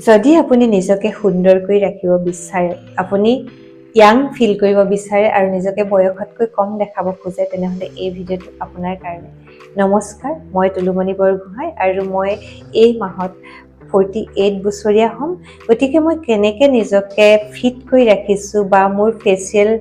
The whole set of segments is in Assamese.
যদি আপুনি নিজকে সুন্দৰকৈ ৰাখিব বিচাৰে, আপুনি ইয়াং ফিল কৰিব বিচাৰে আৰু নিজকে বয়সতকৈ কম দেখাব খোজে, তেনেহ'লে এই ভিডিঅ'টো আপোনাৰ কাৰণে। নমস্কাৰ, মই তুলুমণি বৰগোহাঁই আৰু মই এই মাহত 48 বছৰীয়া হ'ম। গতিকে মই কেনেকৈ নিজকে ফিট কৰি ৰাখিছোঁ বা মোৰ ফেচিয়েল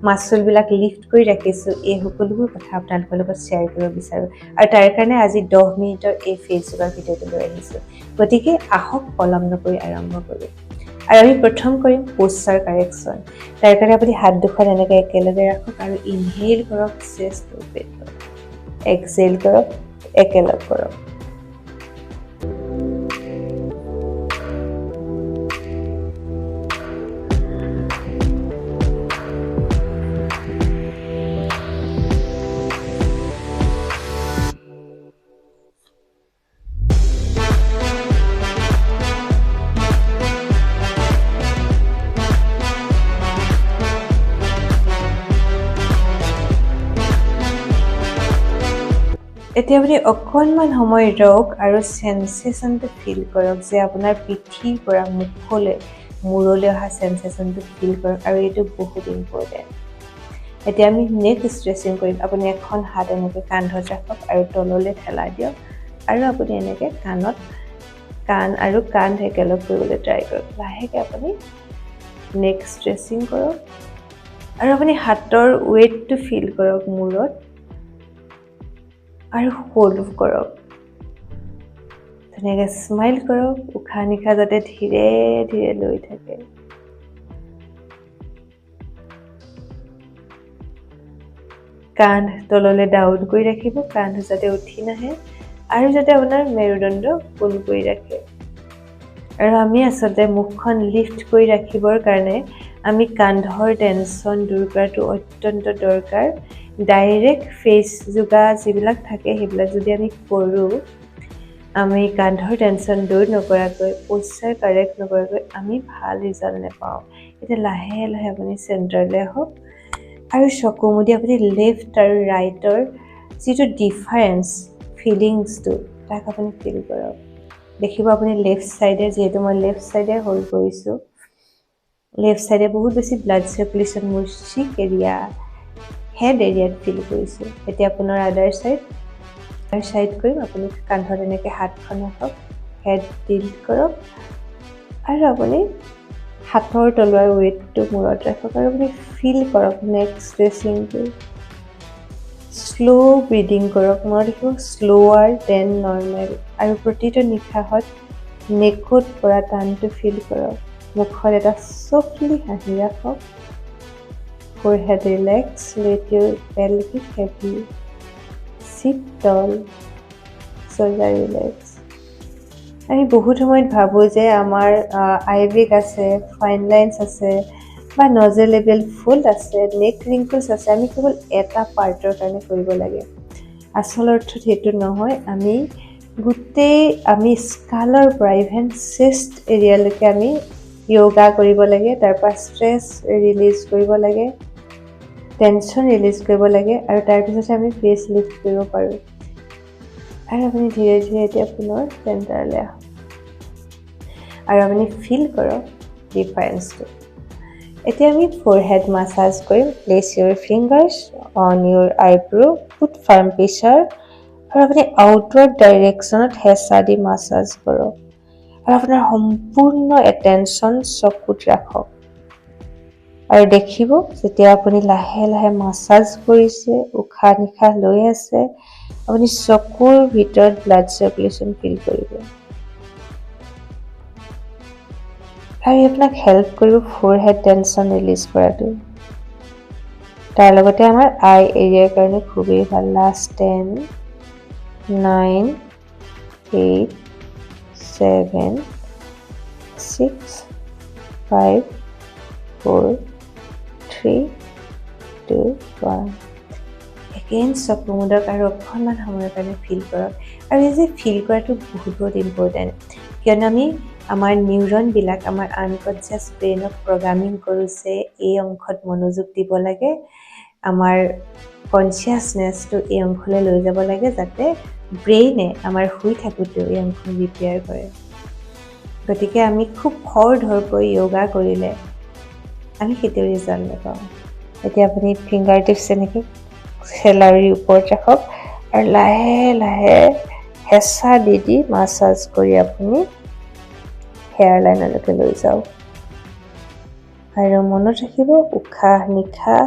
মাচুলবিলাক লিফ্ট কৰি ৰাখিছোঁ, এই সকলোবোৰ কথা আপোনালোকৰ লগত শ্বেয়াৰ কৰিব বিচাৰোঁ। আৰু তাৰ কাৰণে আজি 10 মিনিটৰ এই ফেচবুকৰ ভিডিঅ'টো লৈ আহিছোঁ। গতিকে আহক পলম নকৰি আৰম্ভ কৰোঁ। আৰু আমি প্ৰথম কৰিম প'ষ্টাৰ কাৰেকশ্যন। তাৰ কাৰণে আপুনি হাত দুখন এনেকৈ একেলগে ৰাখক আৰু ইনহেল কৰক, চেষ্ট অ'পেন কৰক, এক্সহেল কৰক, একেলগ কৰক। এতিয়া আপুনি অকণমান সময় ৰওক আৰু চেনচেশ্যনটো ফিল কৰক যে আপোনাৰ পিঠিৰ পৰা মুখলৈ মূৰলৈ অহা চেনচেশ্যনটো ফিল কৰক, আৰু এইটো বহুত ইম্পৰ্টেণ্ট। এতিয়া আমি নেক ষ্ট্ৰেচিং কৰিম। আপুনি এখন হাত এনেকৈ কান্ধত ৰাখক আৰু তললৈ ঠেলাই দিয়ক, আৰু আপুনি এনেকৈ কাণ আৰু কান্ধ একেলগ কৰিবলৈ ট্ৰাই কৰক। লাহেকৈ আপুনি নেক ষ্ট্ৰেচিং কৰক আৰু আপুনি হাতৰ ৱেইটটো ফিল কৰক মূৰত, আৰু হোল্ড কৰক। ধুনীয়াকৈ স্মাইল কৰক, উশাহ নিশাহ যাতে ধীৰে ধীৰে লৈ থাকে। কান্ধ তললৈ ডাউন কৰি ৰাখিব, কান্ধ যাতে উঠি নাহে, আৰু যাতে আপোনাৰ মেৰুদণ্ড পোন কৰি ৰাখে। আৰু আমি আচলতে মুখখন লিফ্ট কৰি ৰাখিবৰ কাৰণে আমি কান্ধৰ টেনশ্যন দূৰ কৰাটো অত্যন্ত দৰকাৰ। ডাইৰেক্ট ফেচ যোগা যিবিলাক থাকে সেইবিলাক যদি আমি কৰোঁ, আমি কান্ধৰ টেনশ্যন দূৰ নকৰাকৈ, প'ষ্টাৰ কাৰেক্ট নকৰাকৈ আমি ভাল ৰিজাল্ট নাপাওঁ। এতিয়া লাহে লাহে আপুনি চেণ্টাৰলৈ আহক আৰু চকু মুদি আপুনি লেফ্ট আৰু ৰাইটৰ যিটো ডিফাৰেঞ্চ ফিলিংছটো তাক আপুনি ফিল কৰক। দেখিব আপুনি লেফ্ট ছাইডে, যিহেতু মই লেফ্ট ছাইডে হোল্ড কৰিছোঁ, লেফ্ট ছাইডে বহুত বেছি ব্লাড চাৰ্কুলেশ্যন মোৰ চিক এৰিয়া, হেড এৰিয়াত ফিল কৰিছোঁ। এতিয়া আপোনাৰ আদাৰ ছাইড কৰিম। আপুনি কান্ধত এনেকৈ হাতখন ৰাখক, হেড টিল্ট কৰক, আৰু আপুনি হাতৰ তলুৱাৰ ৱেইটটো মূৰত ৰাখক, আৰু আপুনি ফিল কৰক নেক ষ্ট্ৰেচিংটো। শ্ল' ব্ৰিডিং কৰক, মনত ৰাখিব শ্ল'ৱাৰ দেন নৰ্মেল, আৰু প্ৰতিটো নিশাহত নেকত পৰা টানটো ফিল কৰক। মুখত এটা চফলি হাঁহি ৰাখক, forehead relax, let your pelvic heavy, sit tall, shoulder relax. আমি বহুত সময়ত ভাবোঁ যে আমাৰ আইবেগ আছে, ফাইন লাইনছ আছে, বা নজেলেবল ফুল আছে, নেক ৰিংকলছ আছে, আমি কেৱল এটা পাৰ্টৰ কাৰণে কৰিব লাগে। আচল অৰ্থত সেইটো নহয়। আমি স্কালৰ পৰা ইভেন চেষ্ট এৰিয়ালৈকে আমি য়োগা কৰিব লাগে। তাৰপৰা ষ্ট্ৰেছ ৰিলিজ কৰিব লাগে, টেনশ্যন ৰিলিজ কৰিব লাগে, আৰু তাৰপিছতে আমি ফেচ লিফ্ট কৰিব পাৰোঁ। আৰু আপুনি ধীৰে ধীৰে এতিয়া পুনৰ চেণ্টাৰলৈ আহক আৰু আপুনি ফিল কৰক ডিফাৰেঞ্চটো। এতিয়া আমি ফৰহেড মাছাজ কৰিম। Place your fingers on your eyebrow', put firm pressure, আৰু আপুনি আউটৱাৰ্ড ডাইৰেকশ্যনত হেঁচা দি মাছাজ কৰক, আৰু আপোনাৰ সম্পূৰ্ণ এটেনশ্যন চকুত ৰাখক। আৰু দেখিব যেতিয়া আপুনি লাহে লাহে মাছাজ কৰিছে, উশাহ নিশাহ লৈ আছে, আপুনি চকুৰ ভিতৰত ব্লাড চাৰ্কুলেশ্যন ফিল কৰিব, আৰু আপোনাক হেল্প কৰিব ফৰহেড টেনশ্যন ৰিলিজ কৰাটো। তাৰ লগতে আমাৰ আই এৰিয়াৰ কাৰণে খুবেই ভাল। লাষ্ট 10, 9, 8, 7, 6, 5, 4, 3, 2, 1. এগেইন চকু মুদক আৰু অকণমান সময়ৰ কাৰণে ফিল কৰক। আৰু এই যে ফিল কৰাটো বহুত বহুত ইম্পৰ্টেণ্ট, কিয়নো আমি আমাৰ নিউৰনবিলাক আমাৰ আনকনচিয়াছ ব্ৰেইনক প্ৰগ্ৰামিং কৰোঁ যে এই অংশত মনোযোগ দিব লাগে, আমাৰ কনচিয়াছনেছটো এই অংশলৈ লৈ যাব লাগে, যাতে ব্ৰেইনে আমাৰ শুই থাকোঁতেও এই অংশ ৰিপেয়াৰ কৰে। গতিকে আমি খুব খৰধৰকৈ য়োগা কৰিলে আমি কেতিয়াও ৰিজাল্ট নাপাওঁ এতিয়া আপুনি ফিংগাৰ টিপছ এনেকৈ চেলাউৰীৰ ওপৰত ৰাখক আৰু লাহে লাহে হেঁচা দি মাছাজ কৰি আপুনি হেয়াৰ লাইনলৈকে লৈ যাওক আৰু মনত ৰাখিব উশাহ নিশাহ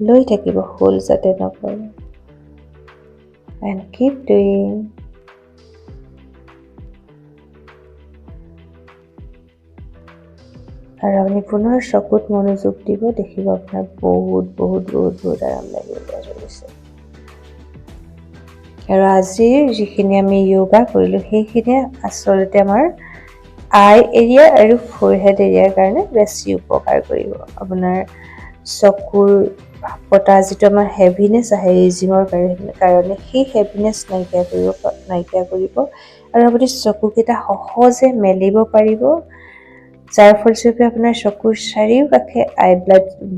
লৈ থাকিব হোল যাতে নপৰে and keep doing আৰু আপুনি পুনৰ চকুত মনোযোগ দিব দেখিব আপোনাৰ বহুত বহুত বহুত বহুত আৰাম লাগিবলৈ ধৰিছে আৰু আজিৰ যিখিনি আমি য়োগা কৰিলোঁ সেইখিনি আচলতে আমাৰ আই এৰিয়া আৰু ফৰহেড এৰিয়াৰ কাৰণে বেছি উপকাৰ কৰিব আপোনাৰ চকুৰ পতা যিটো আমাৰ হেভিনেছ আহে ৰিজিমৰ কাৰণে সেই হেভিনেছ নাইকিয়া কৰিব আৰু আপুনি চকুকেইটা সহজে মেলিব পাৰিব যাৰ ফলস্বৰূপে আপোনাৰ চকুৰ চাৰিওকাষে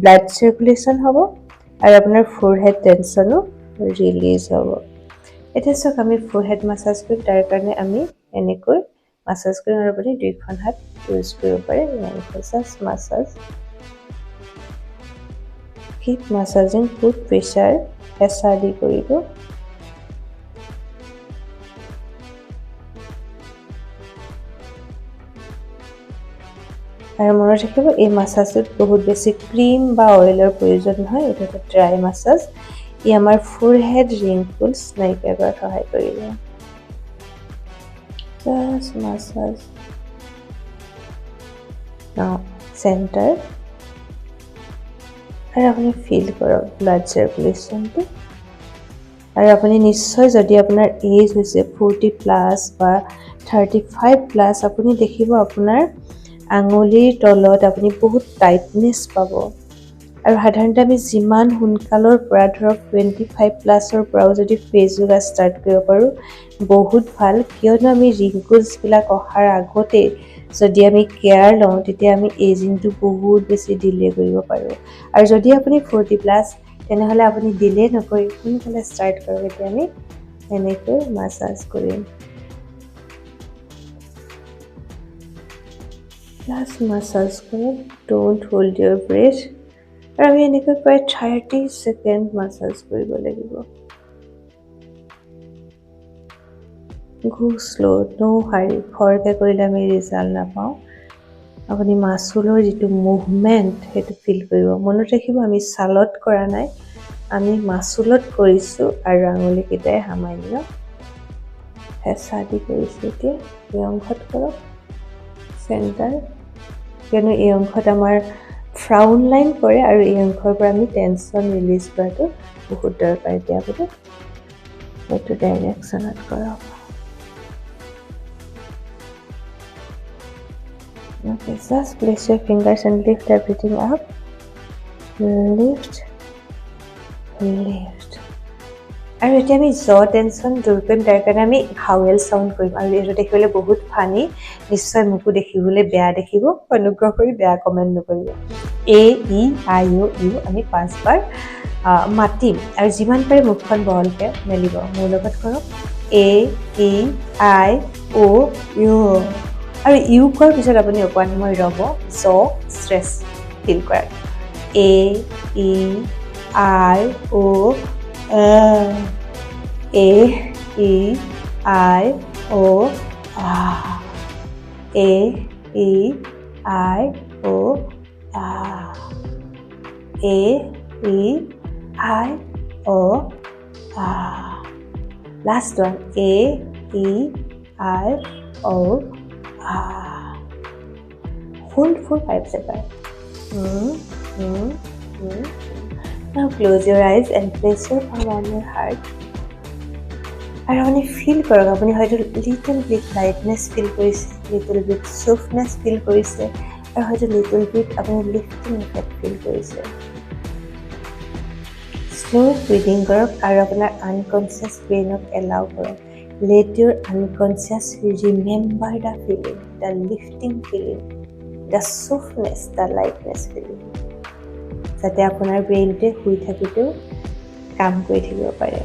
ব্লাড চাৰ্কুলেশ্যন হ'ব আৰু আপোনাৰ ফৰহেড টেনশ্যনো ৰিলিজ হ'ব এতিয়া চাওক আমি ফৰহেড মাছাজ কৰিম তাৰ কাৰণে আমি এনেকৈ মাছাজ কৰিম আৰু আপুনি দুইখন হাত ইউজ কৰিব পাৰে just massage keep massaging put pressure হেঁচা দি কৰিব আৰু মনত ৰাখিব এই মাছাজটোত বহুত বেছি ক্ৰীম বা অইলৰ প্ৰয়োজন নহয় এইটো এটা ড্ৰাই মাছাজ ই আমাৰ ফৰহেড ৰিংকলছ নাইকিয়া কৰাত সহায় কৰিব জাষ্ট মাছাজ নাও চেণ্টাৰ আৰু আপুনি ফিল কৰক ব্লাড চাৰ্কুলেশ্যনটো আৰু আপুনি নিশ্চয় যদি আপোনাৰ এজ হৈছে 40+ বা 35+ আপুনি দেখিব আপোনাৰ আঙুলিৰ তলত আপুনি বহুত টাইটনেছ পাব আৰু সাধাৰণতে আমি যিমান সোনকালৰ পৰা ধৰক 25+ৰ পৰাও যদি ফেচ যোগা ষ্টাৰ্ট কৰিব পাৰোঁ বহুত ভাল কিয়নো আমি ৰিংকলছবিলাক অহাৰ আগতে যদি আমি কেয়াৰ লওঁ তেতিয়া আমি এজিংটো বহুত বেছি ডিলে কৰিব পাৰোঁ আৰু যদি আপুনি 40+ তেনেহ'লে আপুনি ডিলে নকৰি সোনকালে ষ্টাৰ্ট কৰক এতিয়া আমি এনেকৈ মাছাজ কৰিম জাষ্ট মাছাজ কৰক ডোণ্ট হোল্ড ইয়ৰ ব্ৰেথ আৰু আমি এনেকৈ প্ৰায় 30 ছেকেণ্ড মাছাজ কৰিব লাগিব গো শ্ল' নো হাৰি খৰকৈ কৰিলে আমি ৰিজাল্ট নাপাওঁ আপুনি মাচুলৰ যিটো মুভমেণ্ট সেইটো ফিল কৰিব মনত ৰাখিব আমি ছালত কৰা নাই আমি মাচুলত কৰিছোঁ আৰু আঙুলিকেইটাই সামান্য হেঁচা দি কৰিছোঁ এতিয়া এই অংশত কৰক চেণ্টাৰ কিয়নো এই অংশত আমাৰ ফ্ৰাউন লাইন কৰে আৰু এই অংশৰ পৰা আমি টেনশ্যন ৰিলিজ কৰাটো বহুত দৰকাৰ এতিয়া আপুনি এইটো ডাইৰেকশ্যনত কৰক Okay, just place your fingers and lift everything up. Lift. আৰু এতিয়া আমি জ টেনশ্যন দূৰ কৰিম তাৰ কাৰণে আমি হাৱেল চাউণ্ড কৰিম আৰু এইটো দেখিবলৈ বহুত ফানি নিশ্চয় মোকো দেখিবলৈ বেয়া দেখিব অনুগ্ৰহ কৰি বেয়া কমেণ্ট নকৰিব AEIOU আমি 5বাৰ মাতিম আৰু যিমান পাৰে মুখখন বহলকৈ মেলিব মোৰ লগত কৰক AEIOU আৰু ইউ কোৱাৰ পিছত আপুনি অকণমান সময় ৰ'ব জ ষ্ট্ৰেছ ফিল কৰাৰ AEIOU AEIOU AEIOU AEIOU last one AEIOU hold for 5 seconds now close your eyes and place your palm on your heart আৰু আপুনি ফিল কৰক আপুনি হয়তো লিটল বিট লাইটনেছ ফিল কৰিছে লিটল বিট ছফটনেছ ফিল কৰিছে আৰু হয়তো লিটল বিট আপুনি লিফটিং ইফেক্ট ফিল কৰিছে শ্ল' ব্ৰিডিং কৰক আৰু আপোনাৰ আনকনচিয়াছ ব্ৰেইনক এলাউ কৰক let your unconscious remember the feeling the lifting feeling the softness the lightness feeling যাতে আপোনাৰ ব্ৰেইনটোৱে শুই থাকোঁতেও কাম কৰি থাকিব পাৰে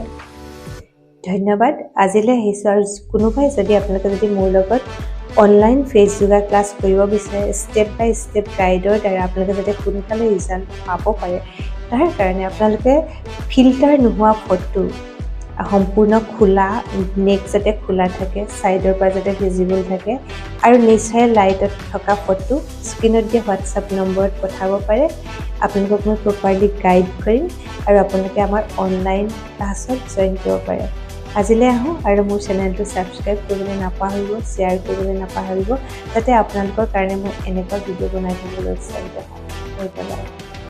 ধন্যবাদ আজিলৈ আহিছোঁ আৰু কোনোবাই যদি আপোনালোকে যদি মোৰ লগত অনলাইন ফেচ যোগা ক্লাছ কৰিব বিচাৰে ষ্টেপ বাই ষ্টেপ গাইডৰ দ্বাৰা আপোনালোকে যাতে সোনকালে ৰিজাল্ট পাব পাৰে তাৰ কাৰণে আপোনালোকে ফিল্টাৰ নোহোৱা ফটো সম্পূৰ্ণ খোলা নেক যাতে খোলা থাকে সাইডৰ পৰা যাতে ভিজিবল থাকে আৰু নেচাৰেল লাইটত থকা ফটো স্ক্ৰিনত দিয়া হোৱাটছআপ নম্বৰত পঠাব পাৰে আপোনালোকক মই প্ৰপাৰলি গাইড কৰিম আৰু আপোনালোকে আমাৰ অনলাইন ক্লাছত জইন কৰিব পাৰে আজিলৈ আহোঁ আৰু মোৰ চেনেলটো ছাবস্ক্ৰাইব কৰিবলৈ নাপাহৰিব শ্বেয়াৰ কৰিবলৈ নাপাহৰিব যাতে আপোনালোকৰ কাৰণে মই এনেকুৱা ভিডিঅ' বনাই থাকিবলৈ উৎসাহিত হওঁ ধন্যবাদ